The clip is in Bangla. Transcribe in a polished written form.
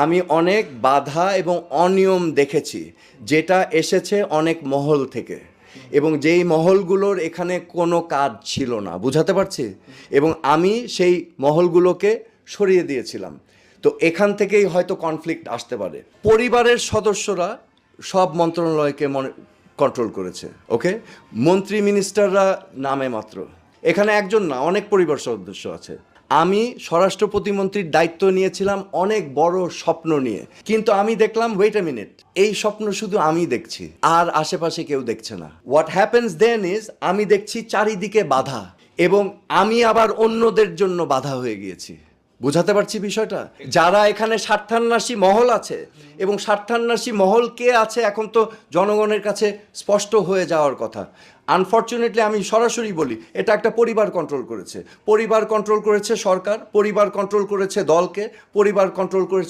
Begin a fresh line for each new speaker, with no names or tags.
আমি অনেক বাধা এবং অনিয়ম দেখেছি, যেটা এসেছে অনেক মহল থেকে, এবং যেই মহলগুলোর এখানে কোনো কাজ ছিল না, বুঝাতে পারছি, এবং আমি সেই মহলগুলোকে সরিয়ে দিয়েছিলাম। তো এখান থেকেই হয়তো কনফ্লিক্ট আসতে পারে। পরিবারের সদস্যরা সব মন্ত্রণালয়কে কন্ট্রোল করেছে, ওকে? মন্ত্রী মিনিস্টাররা নামে মাত্র, এখানে একজন না, অনেক পরিবার সদস্য আছে। আমি স্বরাষ্ট্র প্রতিমন্ত্রীর দায়িত্ব নিয়েছিলাম অনেক বড় স্বপ্ন নিয়ে, কিন্তু আমি দেখলাম ওয়েট আ মিনিট, এই স্বপ্ন শুধু আমি দেখছি, আর আশেপাশে কেউ দেখছে না। হোয়াট হ্যাপেন্স দেন ইজ, আমি দেখছি চারিদিকে বাধা, এবং আমি আবার অন্যদের জন্য বাধা হয়ে গিয়েছি। বুঝাতে পারছি বিষয়টা? যারা এখানে স্বার্থান্বেষী মহল আছে, এবং স্বার্থান্বেষী মহল কে আছে এখন তো জনগণের কাছে স্পষ্ট হয়ে যাওয়ার কথা। আনফর্চুনেটলি আমি সরাসরি বলি, এটা একটা পরিবার কন্ট্রোল করেছে, পরিবার কন্ট্রোল করেছে সরকার, পরিবার কন্ট্রোল করেছে দলকে, পরিবার কন্ট্রোল করেছে